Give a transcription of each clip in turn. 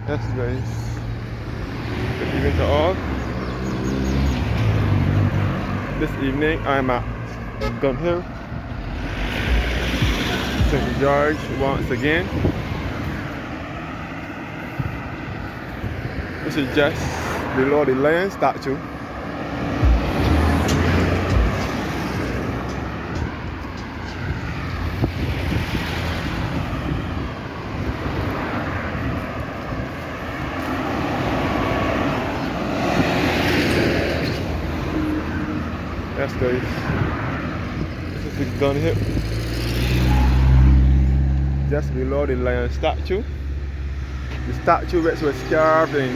Yes guys, good evening to all. This evening I'm at Gun Hill, St. George once again. This is just below the lion statue. Yes guys, this is the Gun Hill. Just below the lion statue. The statue which was carved in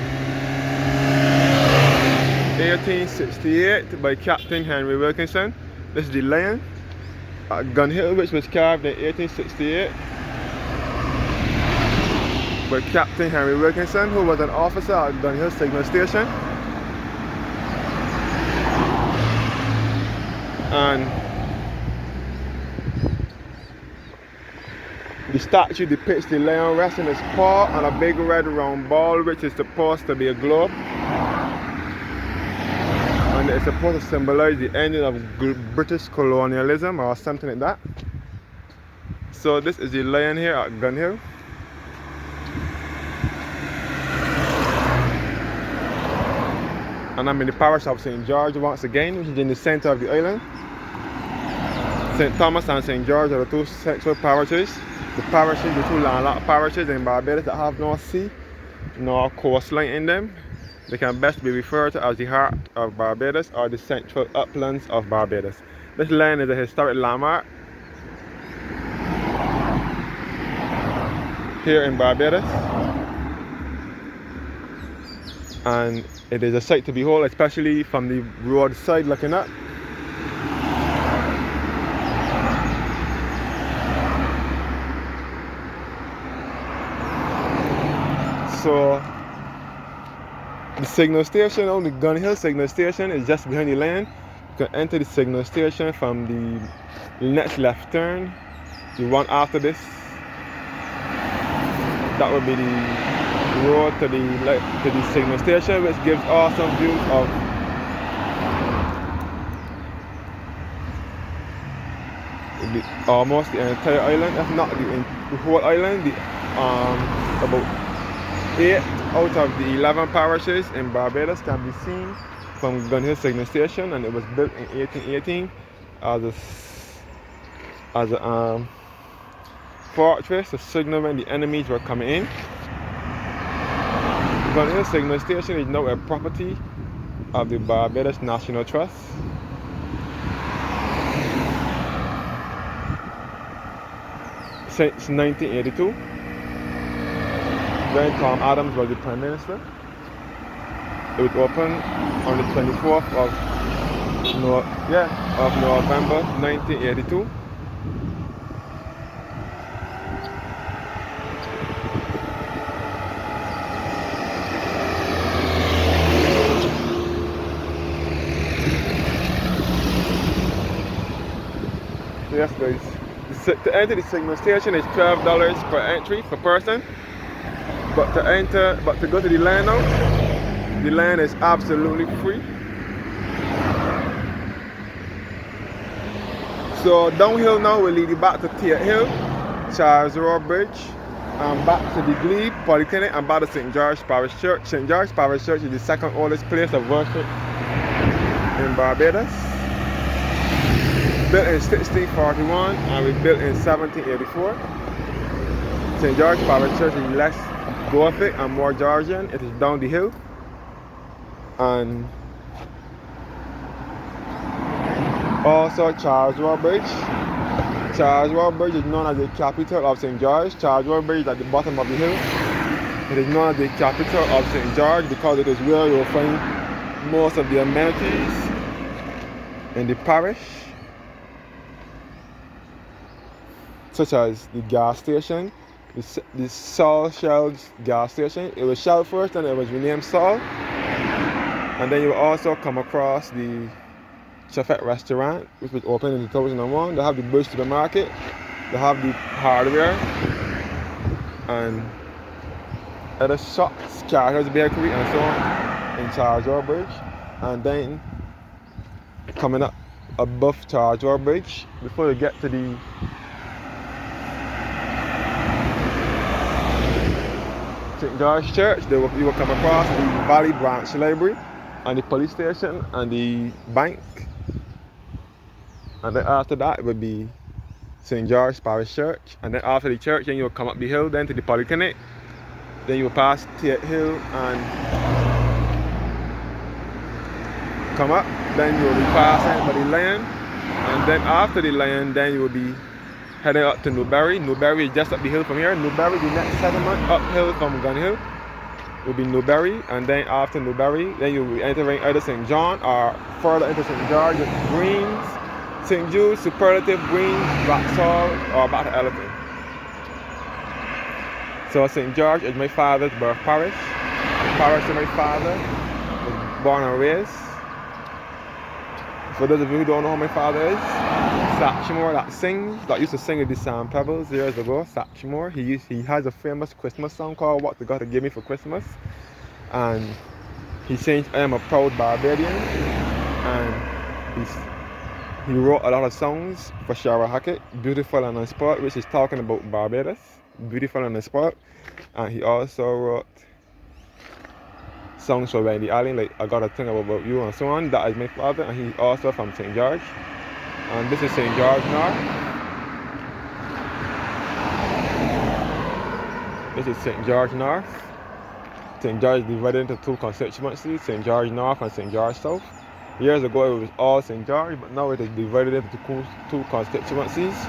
1868 by Captain Henry Wilkinson. This is the lion at Gun Hill, which was carved in 1868 by Captain Henry Wilkinson, who was an officer at Gun Hill Signal Station. And the statue depicts the lion resting his paw on a big red round ball, which is supposed to be a globe. And it's supposed to symbolize the ending of British colonialism or something like that. So this is the lion here at Gun Hill. And I'm in the parish of St. George once again, which is in the center of the island. St. Thomas and St. George are the two central parishes. The two landlocked parishes in Barbados that have no sea, nor coastline in them. They can best be referred to as the heart of Barbados or the central uplands of Barbados. This land is a historic landmark here in Barbados. And it is a sight to behold, especially from the roadside looking up. So the signal station, on the Gun Hill signal station, is just behind the land. You can enter the signal station from the next left turn, the one after this. That would be the road to the signal station, which gives awesome views of almost the entire island, if not the whole island. About 8 out of the 11 parishes in Barbados can be seen from Gun Hill Signal Station, and it was built in 1818 as a fortress to signal when the enemies were coming in. Gun Hill Signal Station is now a property of the Barbados National Trust. Since 1982, when Tom Adams was the Prime Minister. It was opened on the 24th of November 1982. Yes guys, to enter the signal station is $12 per entry per person. But to go to the land now, the land is absolutely free. So downhill now will lead you back to Tate Hill, Charles Road Bridge, and back to the Glebe Polyclinic, and back to St. George Parish Church. St. George Parish Church is the second oldest place of worship in Barbados. Built in 1641 and rebuilt in 1784. St. George Parish Church is less Gothic and more Georgian. It is down the hill, and also Charles Road Bridge. Charles Road Bridge is known as the capital of St. George. Charles Road Bridge is at the bottom of the hill. It is known as the capital of St. George because it is where you will find most of the amenities in the parish, such as the gas station, the Sol Shell's gas station. It was Shell first, and it was renamed Sol. And then you will also come across the Chefette restaurant, which was opened in 2001. They have the Bush supermarket, they have the hardware, and other shops, Charles Bakery and so on in Charles Bridge. And then coming up above Charles Bridge, before you get to the St. George Church, you will come across the Valley Branch Library and the police station and the bank. And then after that it would be St. George Parish Church. And then after the church, then you'll come up the hill then to the polyclinic. Then you'll pass Tate Hill and come up. Then you'll be passing by the Lion. And then after the Lion, then you will be heading up to Newbury. Newbury is just up the hill from here. Newbury, the next settlement uphill from Gun Hill, will be Newbury. And then after Newbury, then you'll be entering either St. John or further into St. George, Greens, St. Jude, Superlative, Greens, Vauxhall, or back to Elephant. So St. George is my father's birth parish. The parish of my father was born and raised. For those of you who don't know who my father is, Satchmore that used to sing with the Sam Pebbles years ago. Satchmore, he has a famous Christmas song called "What the God Gave Me for Christmas," and he sings "I Am a Proud Barbadian," and he wrote a lot of songs for Shara Hackett, "Beautiful and Unspoiled," which is talking about Barbados, "Beautiful and Unspoiled," and he also wrote songs for Randy Allen, like "I Got a Thing About You" and so on. That is my father, and he's also from St. George. And this is St. George North. This is St. George North. St. George is divided into two constituencies, St. George North and St. George South. Years ago it was all St. George, but now it is divided into two constituencies.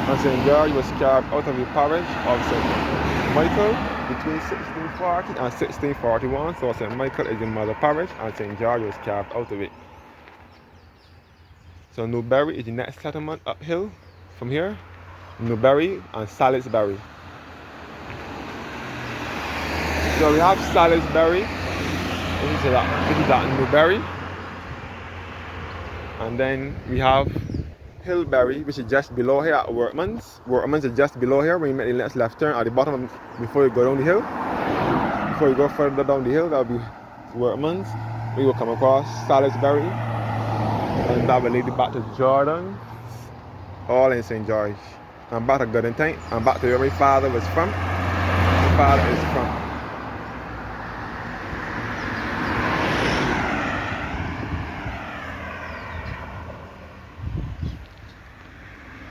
And St. George was carved out of the parish of St. Michael between 1640 and 1641. So St. Michael is the mother parish and St. George was carved out of it. So Newbury is the next settlement uphill from here. Newbury and Salisbury. So we have Salisbury. This is at Newbury. And then we have Hillbury, which is just below here at Workman's. Workman's is just below here when you make the next left turn at the bottom before you go down the hill. Before you go further down the hill, that will be Workman's. We will come across Salisbury. And that will lead you back to Jordan, all in St. George. And back to Garden Tank, and back to where my father was from. My father is from.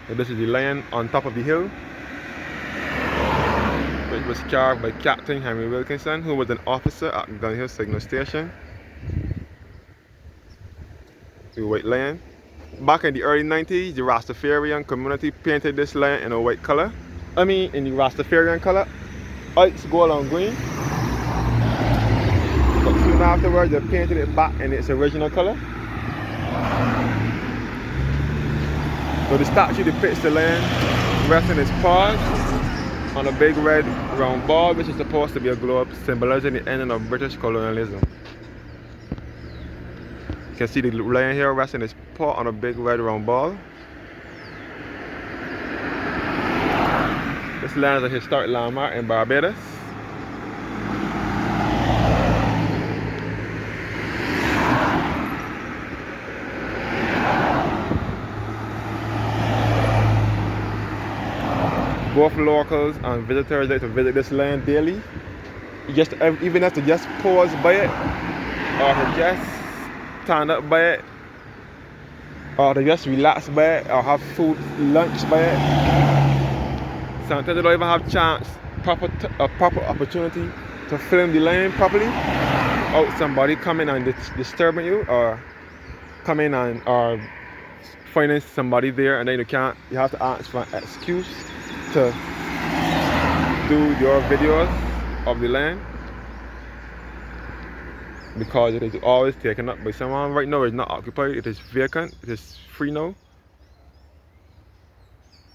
So this is the lion on top of the hill, which was carved by Captain Henry Wilkinson, who was an officer at Gun Hill Signal Station. The white lion. Back in the early 90s, the Rastafarian community painted this lion in a white color. In the Rastafarian color. Ice, gold and green. But soon afterwards, they painted it back in its original color. So the statue depicts the lion resting his paws on a big red round ball, which is supposed to be a globe symbolizing the ending of British colonialism. You can see the lion here resting his paw on a big red round ball. This land is a historic landmark in Barbados. Both locals and visitors like to visit this land daily. You even have to just pause by it, or to just stand up by it, or to just relax by it, or have food, lunch by it. Sometimes you don't even have a proper opportunity to film the land properly without somebody coming and disturbing you, or coming and or finding somebody there, and then you have to ask for an excuse to do your videos of the land, because it is always taken up by someone. Right now it's not occupied, it is vacant, it is free now,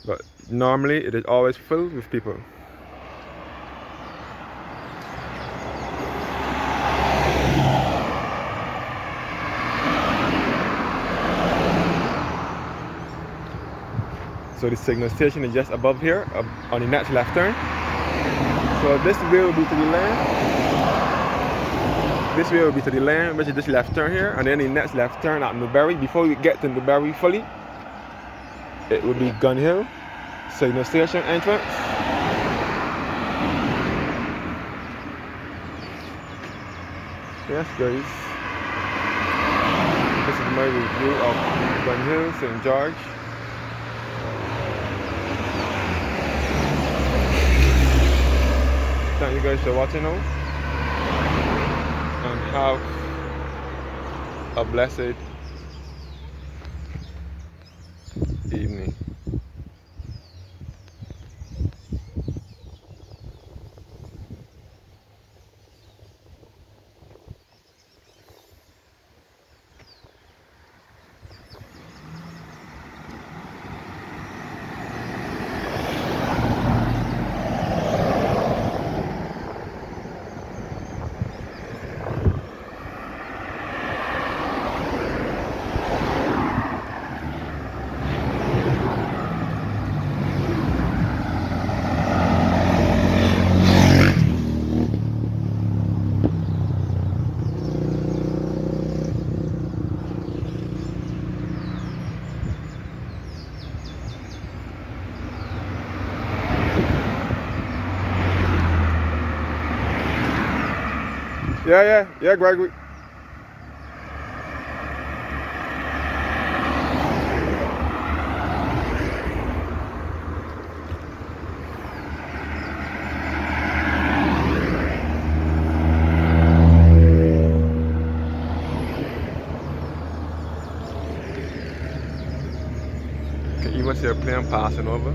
but normally it is always filled with people. So the signal station is just above here, on the next left turn. So this way will be to the land. This way will be to the land, which is this left turn here, and then the next left turn at Newbury. Before we get to Newbury fully, it will be Gun Hill, signal station entrance. Yes, guys. This is my review of Gun Hill, St. George. Thank you guys for watching now, and have a blessed evening. Yeah, Gregory. You can even see a plane passing over.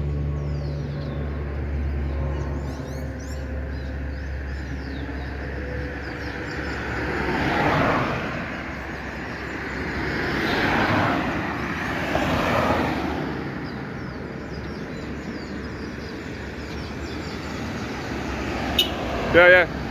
Yeah.